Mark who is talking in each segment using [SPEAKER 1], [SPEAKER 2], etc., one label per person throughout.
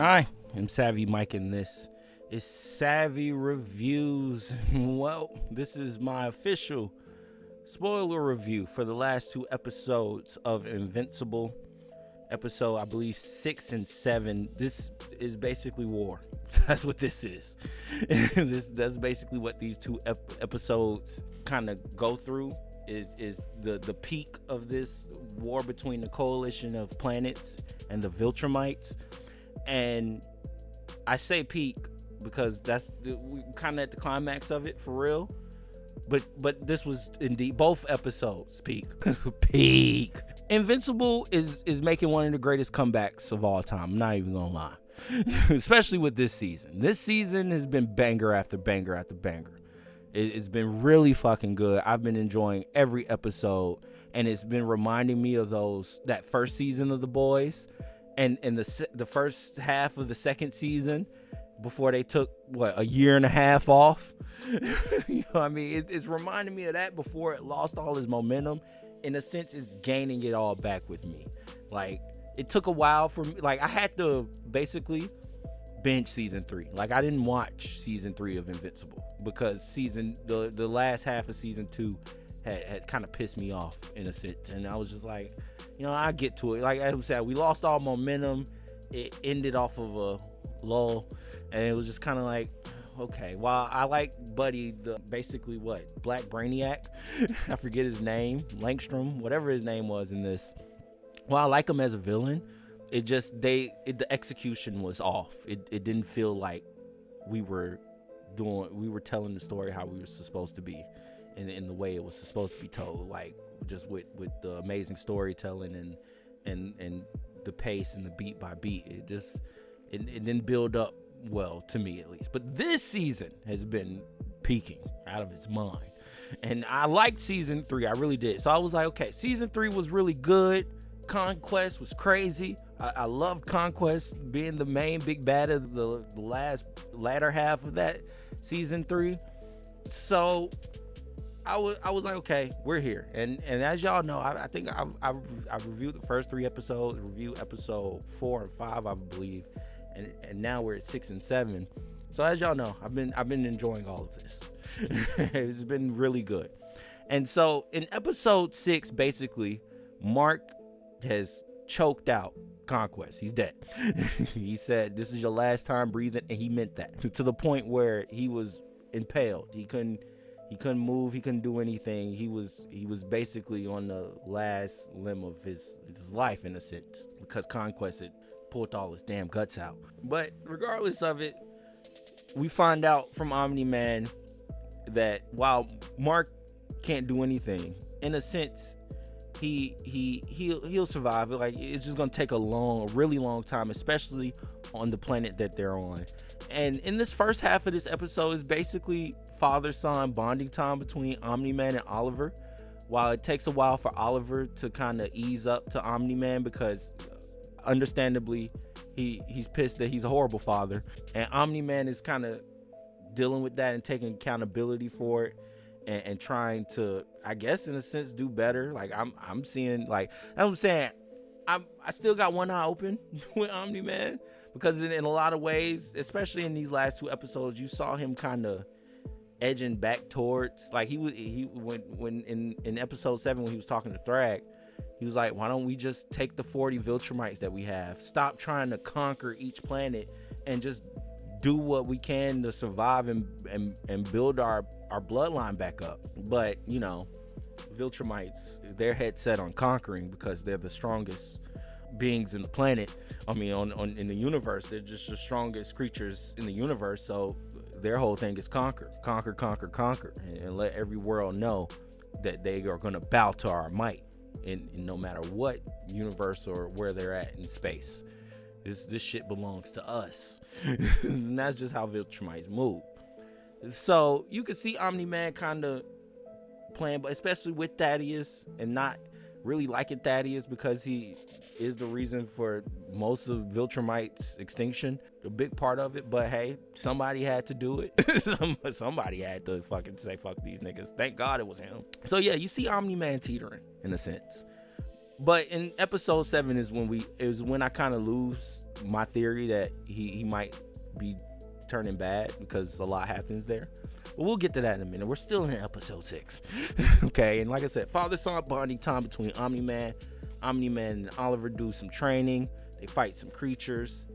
[SPEAKER 1] Hi, I'm Savvy Mike, and this is Savvy Reviews. Well, this is my official spoiler review for the last two episodes of Invincible. Episode, I believe, 6 and 7. This is basically war. That's what this is. That's basically what these two episodes kind of go through. Is the peak of this war between the coalition of planets and the Viltrumites. And I say peak because that's kind of at the climax of it for real. But this was indeed both episodes peak. Peak. Invincible is making one of the greatest comebacks of all time. I'm not even gonna lie. Especially with this season. This season has been banger after banger after banger. It's been really fucking good. I've been enjoying every episode, and it's been reminding me of that first season of The Boys. And the first half of the second season, before they took a year and a half off. You know what I mean? It's reminding me of that before it lost all its momentum. In a sense, it's gaining it all back with me. Like, it took a while for me. Like, I had to basically binge season 3. Like, I didn't watch season 3 of Invincible because the last half of season 2 had kind of pissed me off in a sense. And I was just like, I get to it. Like I said, we lost all momentum. It ended off of a lull, and it was just kind of like, okay. While I like Buddy, Black Brainiac, I forget his name, Langstrom, whatever his name was in this. While I like him as a villain, the execution was off. It didn't feel like we were telling the story how we were supposed to be, in the way it was supposed to be told. Like, just with the amazing storytelling and the pace and the beat by beat, it didn't build up well, to me at least. But this season has been peaking out of its mind, and I liked season 3. I really did. So I was like, okay, season 3 was really good. Conquest was crazy. I loved Conquest being the main big bad of the latter half of that season 3. So I was like, okay, we're here. And as y'all know, I think I've reviewed the first 3 episodes, reviewed episode 4 and 5, I believe, and now we're at 6 and 7. So as y'all know, I've been enjoying all of this. It's been really good. And so in episode 6, basically, Mark has choked out Conquest. He's dead. He said, "This is your last time breathing," and he meant that, to the point where he was impaled. He couldn't move. He couldn't do anything. He was basically on the last limb of his life, in a sense, because Conquest had pulled all his damn guts out. But regardless of it, we find out from Omni-Man that while Mark can't do anything, in a sense, he'll survive. Like, it's just gonna take a really long time, especially on the planet that they're on. And in this first half of this episode is basically father-son bonding time between Omni-Man and Oliver. While it takes a while for Oliver to kind of ease up to Omni-Man, because understandably he's pissed that he's a horrible father, and Omni-Man is kind of dealing with that and taking accountability for it, and trying to, I guess, in a sense, do better. Like, I'm seeing, like, I'm saying, I still got one eye open with Omni-Man, because in a lot of ways, especially in these last 2 episodes, you saw him kind of edging back towards, like, when in episode 7, when he was talking to THRAGG, he was like, why don't we just take the 40 Viltrumites that we have, stop trying to conquer each planet, and just do what we can to survive and build our bloodline back up. But Viltrumites, their head set on conquering, because they're the strongest beings in the planet. I mean, in the universe, they're just the strongest creatures in the universe. So their whole thing is conquer, and let every world know that they are going to bow to our might, in no matter what universe or where they're at in space. This shit belongs to us. And that's just how Viltrumites move. So you can see Omni-Man kind of playing, but especially with Thaddeus, and not really liking Thaddeus because he is the reason for most of Viltrumite's extinction, a big part of it. But hey, somebody had to do it. Somebody had to fucking say fuck these niggas. Thank God it was him. So yeah, you see Omni-Man teetering in a sense. But in episode 7 is when I kind of lose my theory that he might be turning bad, because a lot happens there. But we'll get to that in a minute. We're still in episode 6. Okay, and like I said, father-son bonding time between Omni-Man and Oliver do some training. They fight some creatures,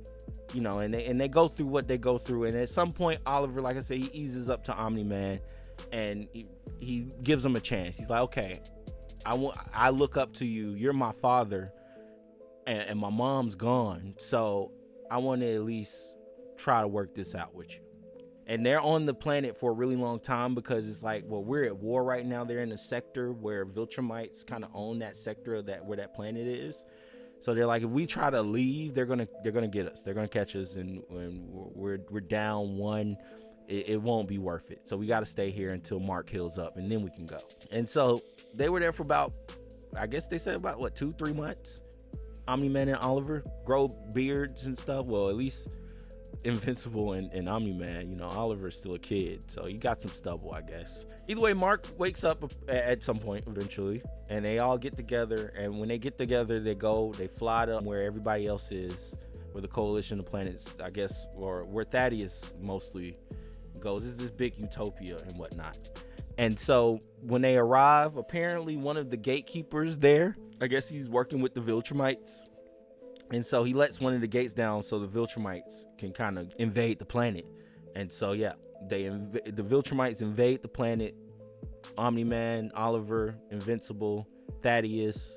[SPEAKER 1] you know, and they go through what they go through. And at some point, Oliver, like I said, he eases up to Omni-Man, and he gives him a chance. He's like, okay, I look up to you. You're my father, and my mom's gone, so I want to at least try to work this out with you. And they're on the planet for a really long time, because it's like, well, we're at war right now. They're in a sector where Viltrumites kind of own that sector of where that planet is. So they're like, if we try to leave, they're gonna get us. They're gonna catch us, and we're down one. It won't be worth it. So we got to stay here until Mark heals up, and then we can go. And so they were there for about, I guess they said about 2-3 months. Omni-Man and Oliver grow beards and stuff. Well, at least Invincible and Omni-Man, you know, Oliver's still a kid, so he got some stubble, I guess. Either way, Mark wakes up at some point eventually, and they all get together. And when they get together, they fly to where everybody else is, where the coalition of planets, I guess, or where Thaddeus mostly goes. It's this big utopia and whatnot. And so when they arrive, apparently one of the gatekeepers there, I guess he's working with the Viltrumites. And so he lets one of the gates down so the Viltrumites can kind of invade the planet. And so, yeah, the Viltrumites invade the planet. Omni-Man, Oliver, Invincible, Thaddeus,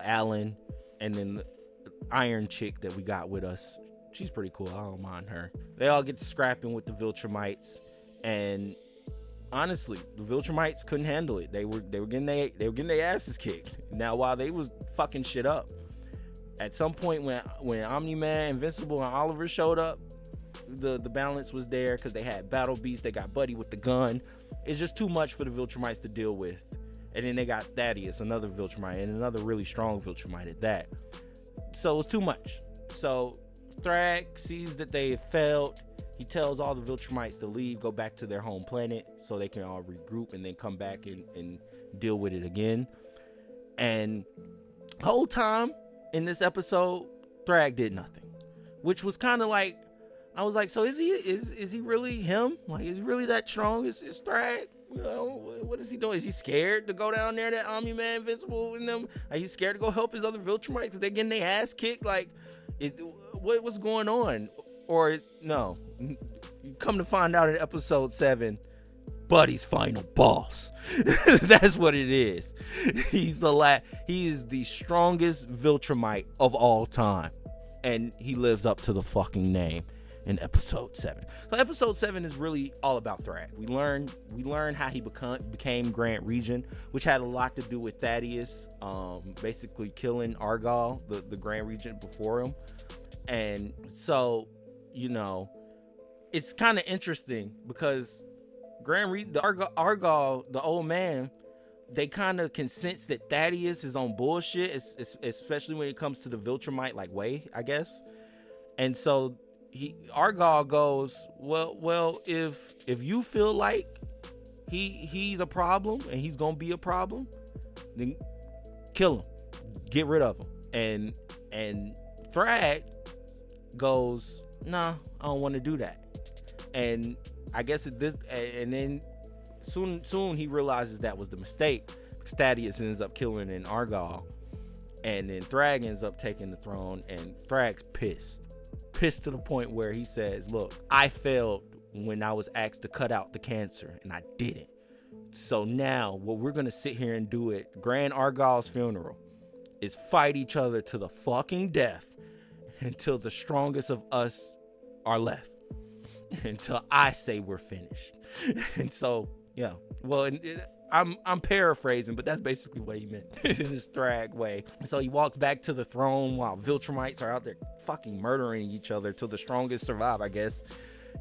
[SPEAKER 1] Alan, and then the Iron chick that we got with us. She's pretty cool. I don't mind her. They all get to scrapping with the Viltrumites. And honestly, the Viltrumites couldn't handle it. They were getting their asses kicked. Now, while they was fucking shit up, at some point when Omni-Man, Invincible, and Oliver showed up, the balance was there, because they had battle beasts. They got Buddy with the gun. It's just too much for the Viltrumites to deal with. And then they got Thaddeus, another Viltrumite, and another really strong Viltrumite at that. So it was too much. So THRAGG sees that they have failed. He tells all the Viltrumites to leave, go back to their home planet, so they can all regroup and then come back and deal with it again. And the whole time in this episode, THRAGG did nothing, which was kind of like, I was like, so is he really him? Like, is he really that strong? Is THRAGG? You know, what is he doing? Is he scared to go down there, that Omni-Man, Invincible, and them? Are he scared to go help his other Viltrumites because they're getting their ass kicked? Like, what's going on? Or no, you come to find out in episode 7, Buddy's final boss. That's what it is. He is the strongest Viltrumite of all time, and he lives up to the fucking name in episode 7. So episode 7 is really all about THRAGG. We learn how he became Grand Regent, which had a lot to do with Thaddeus basically killing Argyle, the Grand Regent before him. And so, you know, it's kind of interesting because Argyle, the old man, they kind of can sense that Thaddeus is on bullshit, especially when it comes to the Viltrumite way, I guess. And so Argyle goes, well, if you feel like he's a problem and he's gonna be a problem, then kill him, get rid of him. And THRAGG goes, nah, I don't want to do that. And I guess and then soon he realizes that was the mistake, because Thaddeus ends up killing an Argyle, and then THRAGG ends up taking the throne, and THRAGG's pissed to the point where he says, look, I failed when I was asked to cut out the cancer, and I didn't. So now what we're gonna sit here and do at Grand Argyle's funeral is fight each other to the fucking death until the strongest of us are left, until I say we're finished. And so, yeah, well, I'm paraphrasing, but that's basically what he meant in his THRAGG way. So he walks back to the throne while Viltrumites are out there fucking murdering each other till the strongest survive, I guess.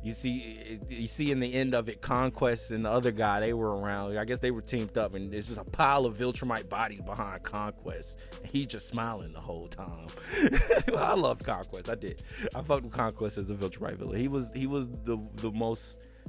[SPEAKER 1] You see in the end of it, Conquest and the other guy, they were around. I guess they were teamed up, and there's just a pile of Viltrumite bodies behind Conquest. And he's just smiling the whole time. I loved Conquest. I did. I fucked with Conquest as a Viltrumite villain. He was the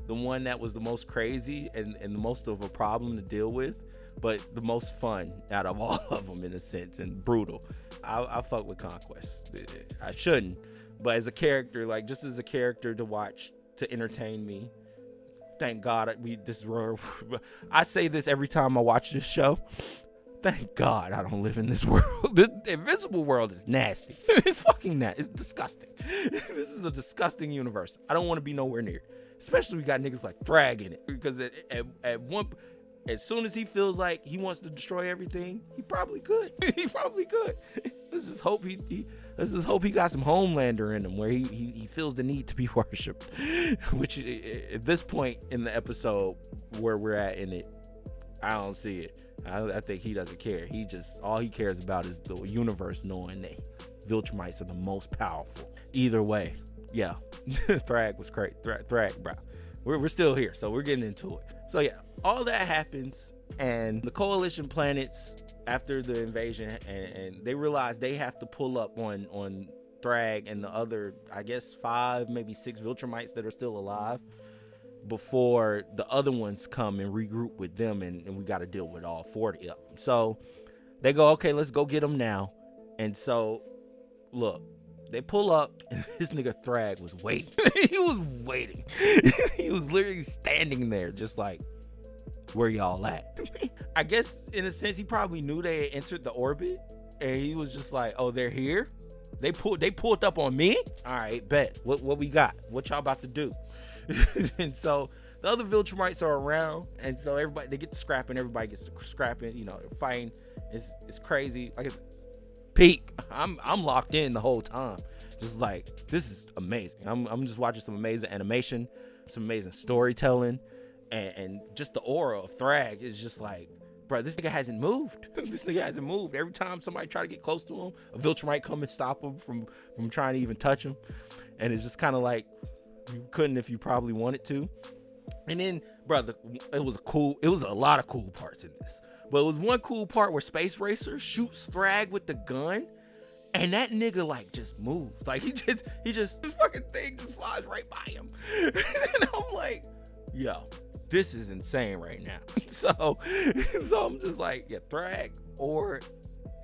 [SPEAKER 1] one that was the most crazy and the most of a problem to deal with. but the most fun out of all of them in a sense, and brutal. I fuck with Conquest. I shouldn't, but as a character, like just as a character to watch, to entertain me. Thank God I say this every time I watch this show. Thank God I don't live in this world. The Invincible world is nasty. It's fucking nasty. It's disgusting. This is a disgusting universe. I don't want to be nowhere near. Especially we got niggas like THRAGG in it. Because as soon as he feels like he wants to destroy everything, he probably could. He probably could. Let's just hope he got some Homelander in him where he feels the need to be worshipped. Which at this point in the episode where we're at in it, I don't see it. I think he doesn't care. All he cares about is the universe knowing that Viltrumites are the most powerful. Either way, yeah, THRAGG was great. THRAGG, bro. We're still here, so we're getting into it. So yeah, all that happens, and the coalition planets after the invasion, and they realize they have to pull up on THRAGG and the other, I guess 5, maybe 6 Viltrumites that are still alive, before the other ones come and regroup with them, and we got to deal with all 40 of them. So they go, okay, let's go get them now. And so, look, they pull up, and this nigga THRAGG was waiting. He was waiting. He was literally standing there, just like, where y'all at? I guess, in a sense, he probably knew they had entered the orbit, and he was just like, oh, they're here? They pulled up on me? All right, bet. What we got? What y'all about to do? And so the other Viltrumites are around, and so they get to scrapping. Everybody gets to scrapping. You know, fighting. It's crazy. Like it's peak. I'm locked in the whole time. Just like, this is amazing. I'm just watching some amazing animation, some amazing storytelling, and just the aura of THRAGG is just like, bro, this nigga hasn't moved. This nigga hasn't moved. Every time somebody try to get close to him, a Viltrumite come and stop him from trying to even touch him. And it's just kind of like, you couldn't if you probably wanted to. And then, brother, it was a lot of cool parts in this. But it was one cool part where Space Racer shoots THRAGG with the gun, and that nigga like just moved. Like he just this fucking thing just flies right by him. And I'm like, yo, this is insane right now. So I'm just like, yeah, THRAGG or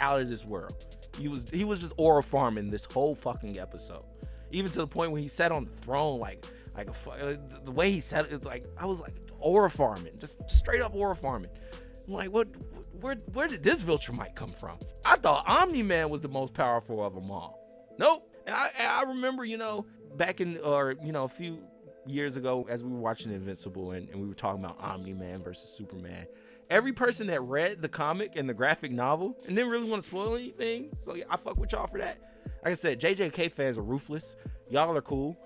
[SPEAKER 1] out of this world. He was just aura farming this whole fucking episode. Even to the point when he sat on the throne, like the way he said it, like I was like aura farming, just straight up aura farming. I'm like, where did this Viltrumite come from? I thought Omni-Man was the most powerful of them all. Nope. And I remember, back in, a few years ago, as we were watching Invincible and we were talking about Omni-Man versus Superman, every person that read the comic and the graphic novel and didn't really want to spoil anything, so yeah, I fuck with y'all for that. Like I said, JJK fans are ruthless. Y'all are cool.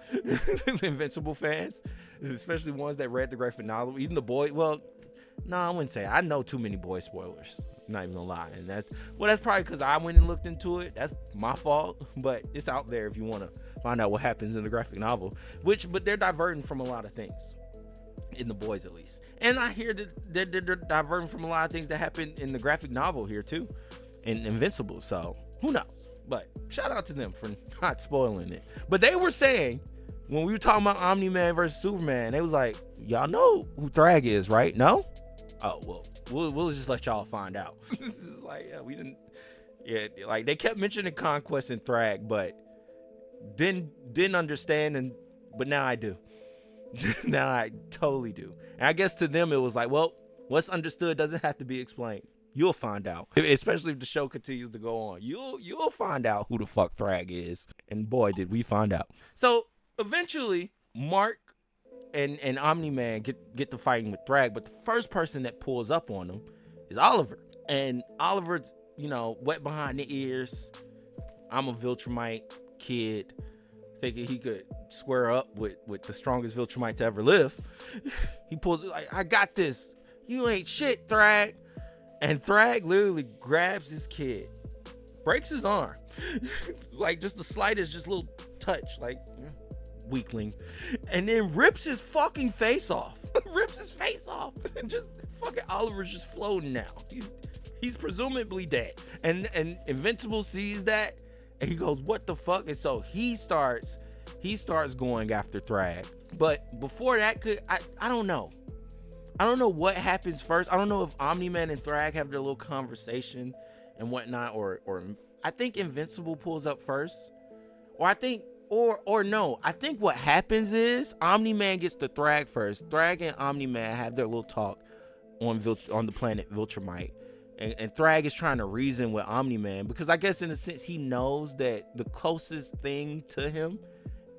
[SPEAKER 1] Invincible fans, especially ones that read the graphic novel. Even the boy, well, no, I wouldn't say. I know too many boy spoilers. I'm not even gonna lie. And that's probably because I went and looked into it. That's my fault. But it's out there if you want to find out what happens in the graphic novel. But they're diverting from a lot of things. In the boys, at least. And I hear that they're diverting from a lot of things that happen in the graphic novel here too. In Invincible. So who knows? But shout out to them for not spoiling it. But they were saying, when we were talking about Omni-Man versus Superman, they was like, y'all know who THRAGG is, right? No? Oh, well, we'll just let y'all find out. This is like, yeah, we didn't. Yeah, like they kept mentioning Conquest and THRAGG, but didn't understand, but now I do. Now I totally do. And I guess to them it was like, well, what's understood doesn't have to be explained. You'll find out, especially if the show continues to go on. You'll find out who the fuck THRAGG is, and boy, did we find out. So eventually, Mark and Omni-Man get to fighting with THRAGG, but the first person that pulls up on them is Oliver, and Oliver's wet behind the ears. I'm a Viltrumite kid, thinking he could square up with the strongest Viltrumite to ever live. He pulls it like, I got this. You ain't shit, THRAGG. And THRAGG literally grabs his kid, breaks his arm, like just the slightest, just little touch, like weakling, and then rips his fucking face off. Rips his face off, and just fucking Oliver's just floating now. He's presumably dead, and Invincible sees that, and he goes, "What the fuck?" And so he starts going after THRAGG. But before that, I don't know. I don't know what happens first. I don't know if Omni-Man and THRAGG have their little conversation and whatnot, or I think Invincible pulls up first, or I think, or no, I think what happens is Omni-Man gets to THRAGG first. THRAGG and Omni-Man have their little talk on the planet Viltrumite, and THRAGG is trying to reason with Omni-Man, because I guess in a sense he knows that the closest thing to him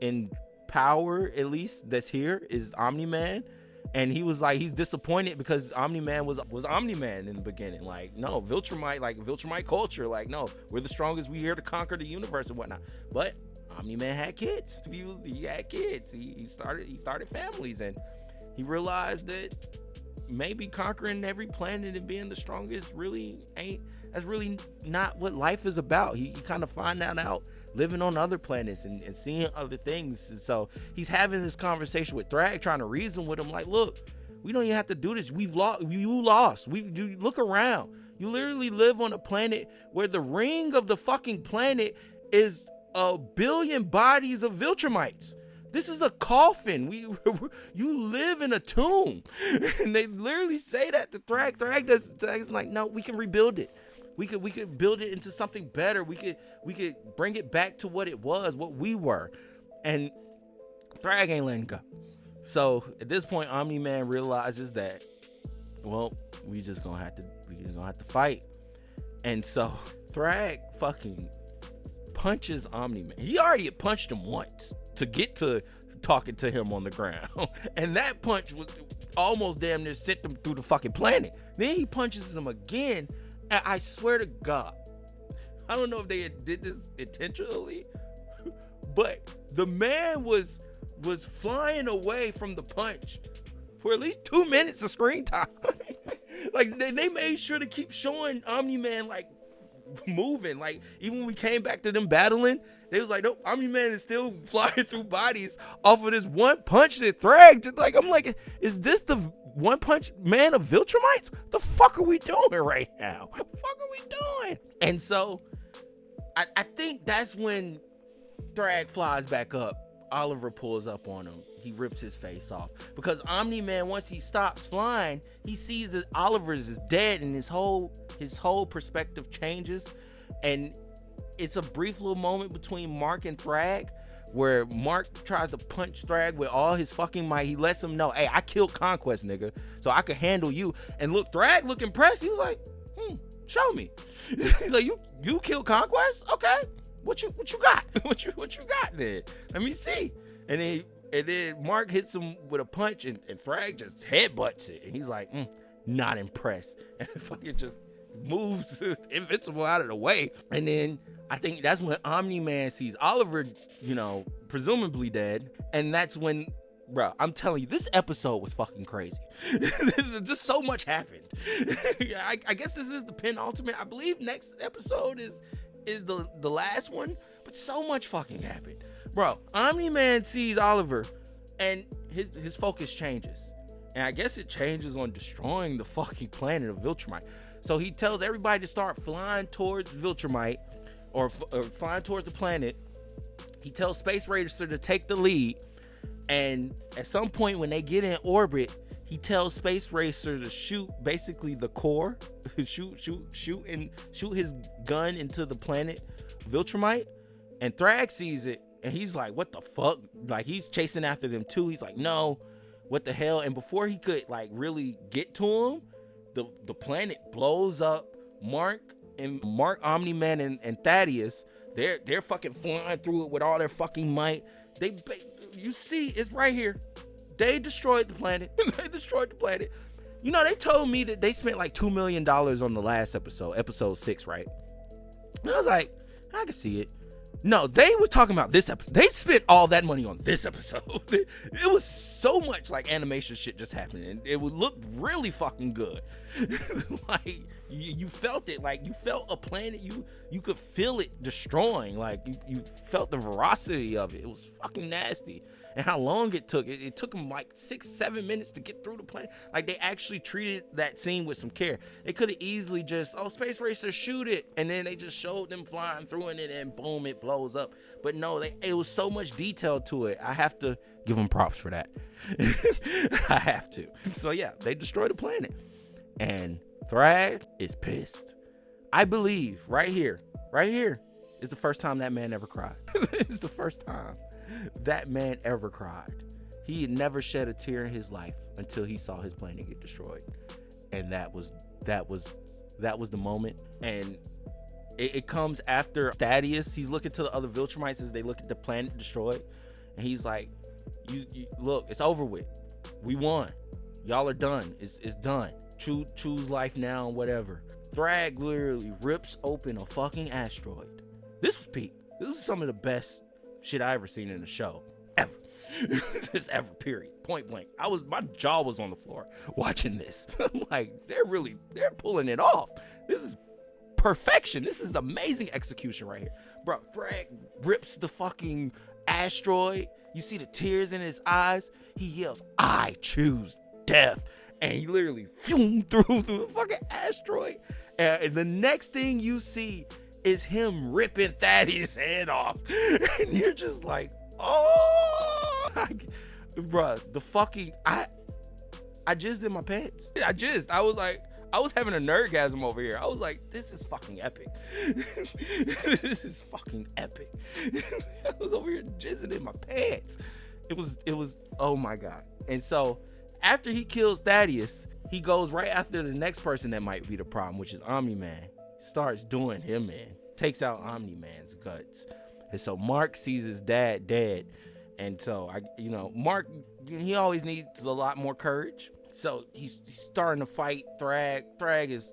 [SPEAKER 1] in power, at least that's here, is Omni-Man. And he was like, he's disappointed because Omni-Man was Omni-Man in the beginning. Like, no, Viltrumite culture. Like, no, we're the strongest. We here to conquer the universe and whatnot. But Omni-Man had kids. He had kids. He started families, and he realized that maybe conquering every planet and being the strongest that's really not what life is about. He kind of find that out living on other planets and seeing other things. And so he's having this conversation with THRAGG, trying to reason with him, like, look, we don't even have to do this. We've lost. You lost. You look around. You literally live on a planet where the ring of the fucking planet is 1 billion bodies of Viltrumites. This is a coffin. You live in a tomb. And they literally say that to THRAGG. THRAGG's like, no, we can rebuild it. We could build it into something better. We could bring it back to what it was, what we were. And THRAGG ain't letting go. So at this point, Omni-Man realizes that, well, we just gonna have to fight. And so THRAGG fucking punches Omni-Man. He already had punched him once to get to talking to him on the ground. And that punch was almost damn near sent him through the fucking planet. Then he punches him again. And I swear to God, I don't know if they did this intentionally, but the man was flying away from the punch for at least 2 minutes of screen time. Like, they made sure to keep showing Omni-Man, like, moving. Like, even when we came back to them battling, they was like, nope, Omni-Man is still flying through bodies off of this one punch that THRAGG just, like, I'm like, is this the One Punch Man of Viltrumites? The fuck are we doing right now? What the fuck are we doing? And so I think that's when THRAGG flies back up. Oliver pulls up on him. He rips his face off, because Omni-Man, once he stops flying, he sees that Oliver's is dead, and his whole perspective changes. And it's a brief little moment between Mark and THRAGG, where Mark tries to punch THRAGG with all his fucking might. He lets him know, hey, I killed Conquest, nigga, so I could handle you. And look, THRAGG look impressed. He was like, show me. He's like, you killed Conquest? Okay. What you got? what you got then? Let me see. And then Mark hits him with a punch, and THRAGG just headbutts it. And he's like, not impressed. And fucking just moves Invincible out of the way. And then I think that's when Omni-Man sees Oliver, presumably dead. And that's when, bro, I'm telling you, this episode was fucking crazy. Just so much happened. I guess this is the penultimate. I believe next episode is the last one, but so much fucking happened. Bro, Omni-Man sees Oliver, and his focus changes. And I guess it changes on destroying the fucking planet of Viltrumite. So he tells everybody to start flying towards Viltrumite, or flying towards the planet. He tells Space Racer to take the lead. And at some point when they get in orbit, he tells Space Racer to shoot basically the core, shoot his gun into the planet Viltrumite. And THRAGG sees it, and he's like, what the fuck? Like, he's chasing after them too. He's like, no, what the hell? And before he could like really get to him, the planet blows up. Mark, Omni-Man, and Thaddeus, they're fucking flying through it with all their fucking might. You see, it's right here. They destroyed the planet. They told me that they spent like $2 million on the last episode 6, right? And I was like, I can see it. No, they was talking about this episode. They spent all that money on this episode. It was so much like animation shit just happening. It would look really fucking good. Like, you felt it. Like, you felt a planet. You could feel it destroying. Like, you felt the veracity of it. It was fucking nasty. and how long it took. It took them like 6-7 minutes to get through the planet. Like, they actually treated that scene with some care. They could have easily just, space racer, shoot it, and then they just showed them flying through it, and boom, it blows up. But no, it was so much detail to it. I have to give them props for that. I have to. So yeah, they destroyed the planet, and THRAGG is pissed. I believe right here is the first time that man ever cried. It's the first time that man ever cried. He had never shed a tear in his life until he saw his planet get destroyed. And that was the moment. And it comes after Thaddeus. He's looking to the other Viltrumites as they look at the planet destroyed. And he's like, you look, it's over with. We won. Y'all are done. It's done. Choose life now, whatever. THRAGG literally rips open a fucking asteroid. This was peak. This was some of the best shit I ever seen in a show. Ever. Just ever, period. Point blank. My jaw was on the floor watching this. I'm like, they're pulling it off. This is perfection. This is amazing execution right here. Bro, THRAGG rips the fucking asteroid. You see the tears in his eyes. He yells, "I choose death." And he literally through the fucking asteroid. And the next thing you see is him ripping Thaddeus' head off. And you're just like, oh, bruh, the fucking, I jizzed in my pants. I was having a nerdgasm over here. I was like, this is fucking epic. This is fucking epic. I was over here jizzing in my pants. It was, oh my God. And so after he kills Thaddeus, he goes right after the next person that might be the problem, which is Omni-Man. Starts doing him in. Takes out Omni-Man's guts. And so Mark sees his dad dead. And so, Mark, he always needs a lot more courage. So he's starting to fight THRAGG. THRAGG is,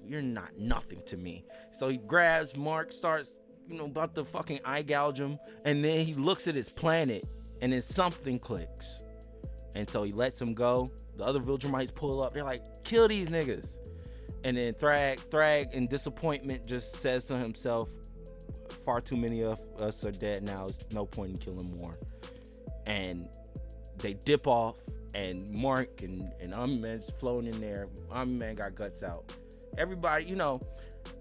[SPEAKER 1] you're not nothing to me. So he grabs Mark, starts, about to fucking eye gouge him. And then he looks at his planet, and then something clicks. And so he lets him go. The other Viltrumites pull up. They're like, kill these niggas. And then THRAGG in disappointment just says to himself, far too many of us are dead now. There's no point in killing more. And they dip off, and Mark and Omni-Man's floating in there. Omni-Man got guts out. Everybody,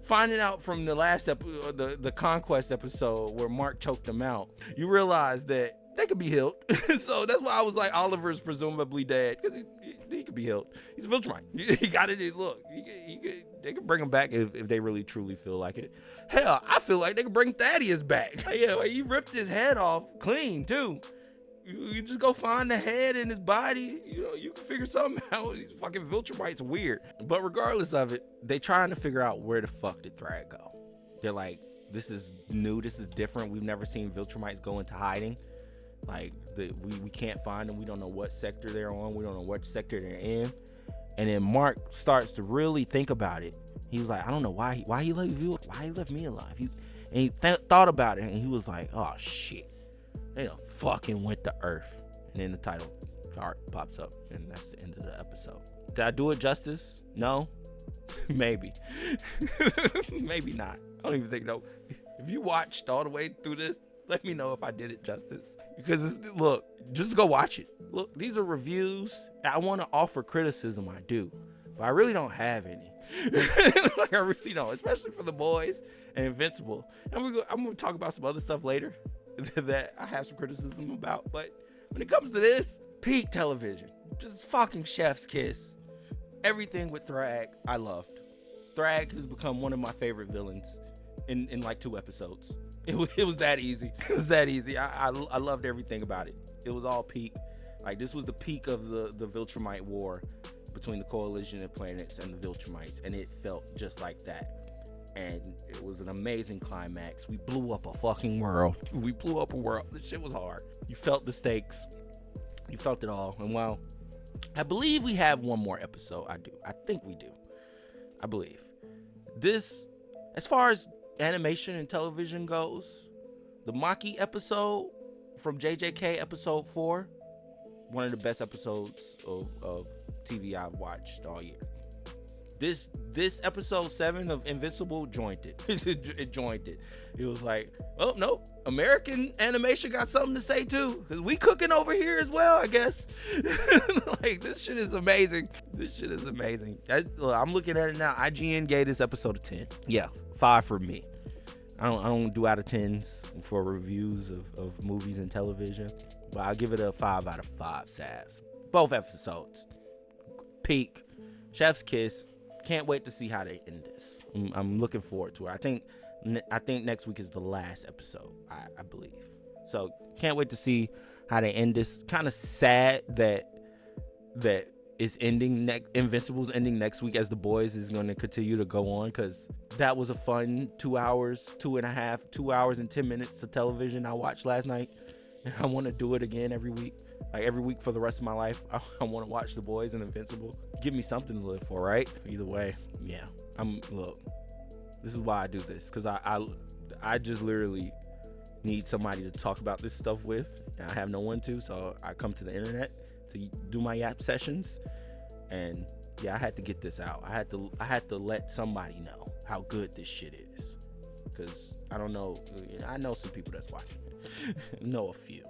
[SPEAKER 1] finding out from the last the Conquest episode where Mark choked them out, you realize that they could be healed. So that's why I was like, Oliver's presumably dead, because he could be healed. He's a Viltrumite. He got it. Look, they could bring him back if they really truly feel like it. Hell, I feel like they could bring Thaddeus back. Yeah, he ripped his head off clean too. You just go find the head in his body. You can figure something out. These fucking Viltrumites are weird. But regardless of it, they trying to figure out where the fuck did THRAGG go. They're like, this is new. This is different. We've never seen Viltrumites go into hiding. Like, we can't find them. We don't know what sector they're on. We don't know what sector they're in. And then Mark starts to really think about it. He was like, I don't know why he left me alive. He thought about it, and he was like, oh shit, they done fucking went to Earth. And then the title card pops up, and that's the end of the episode. Did I do it justice? No. Maybe. Maybe not. I don't even think no. If you watched all the way through this, let me know if I did it justice. Because look, just go watch it. Look, these are reviews. I want to offer criticism, I do, but I really don't have any. Like, I really don't, especially for The Boys and Invincible. I'm gonna talk about some other stuff later that I have some criticism about. But when it comes to this, peak television, just fucking chef's kiss. Everything with THRAGG, I loved. THRAGG has become one of my favorite villains in like 2 episodes. It was that easy. It was that easy. I loved everything about it. It was all peak. Like, this was the peak of the Viltrumite war between the Coalition of Planets and the Viltrumites, and it felt just like that. And it was an amazing climax. We blew up a fucking world. We blew up a world. This shit was hard. You felt the stakes. You felt it all. And well, I believe we have one more episode. I think we do. I believe. This, as far as animation and television goes, the Maki episode from JJK episode 4, one of the best episodes of TV I've watched all year. This episode 7 of Invincible joined it. It joined it. It was like, oh no, American animation got something to say too, cause we cooking over here as well, I guess. Like, this shit is amazing. I'm looking at it now. IGN gave this episode a 10. Yeah, 5 for me. I don't do out of 10s for reviews of movies and television, but I'll give it a 5 out of 5 salves. Both episodes, peak, chef's kiss. Can't wait to see how they end this. I'm looking forward to it. I think next week is the last episode, I believe. So can't wait to see how they end this. Kind of sad that it's ending. Invincible's ending next week, as The Boys is going to continue to go on, because that was a fun 2 hours and 10 minutes of television I watched last night. I want to do it again every week. Like, every week for the rest of my life, I want to watch The Boys and Invincible. Give me something to live for, right? Either way, yeah. Look, this is why I do this, because I just literally need somebody to talk about this stuff with, and I have no one to, so I come to the internet to do my yap sessions. And yeah, I had to get this out. I had to let somebody know how good this shit is, because I don't know. I know some people that's watching it. Know a few.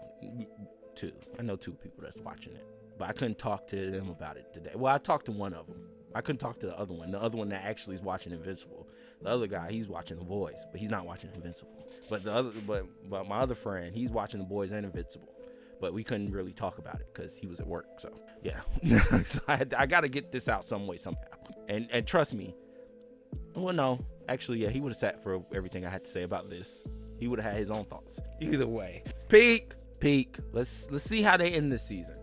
[SPEAKER 1] I know 2 people that's watching it, but I couldn't talk to them about it today. Well, I talked to one of them. I couldn't talk to the other one that actually is watching Invincible. The other guy, he's watching The Boys, but he's not watching Invincible. But my other friend, he's watching The Boys and Invincible, but we couldn't really talk about it because he was at work. So yeah, so I got to get this out some way, somehow. And trust me, well, no, actually, yeah, he would have sat for everything I had to say about this. He would have had his own thoughts. Either way, peak. Let's see how they end this season.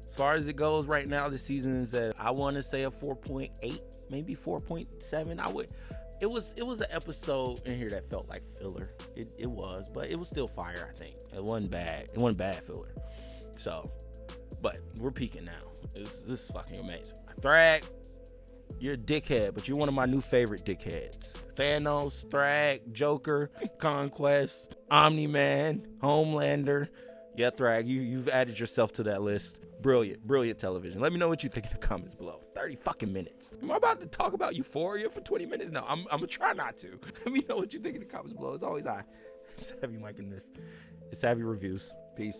[SPEAKER 1] As far as it goes right now, this season is at, I want to say, a 4.8, maybe 4.7. It was an episode in here that felt like filler. It was, but it was still fire. I think it wasn't bad. It wasn't bad filler. So, but we're peaking now. This is fucking amazing. THRAGG, you're a dickhead, but you're one of my new favorite dickheads. Thanos, THRAGG, Joker, Conquest, Omni-Man, Homelander. Yeah, THRAGG, you've added yourself to that list. Brilliant television. Let me know what you think in the comments below. 30 fucking minutes. Am I about to talk about Euphoria for 20 minutes? No, I'm gonna try not to. Let me know what you think in the comments below. As always, I'm Savvy Mike in this. It's Savvy Reviews. Peace.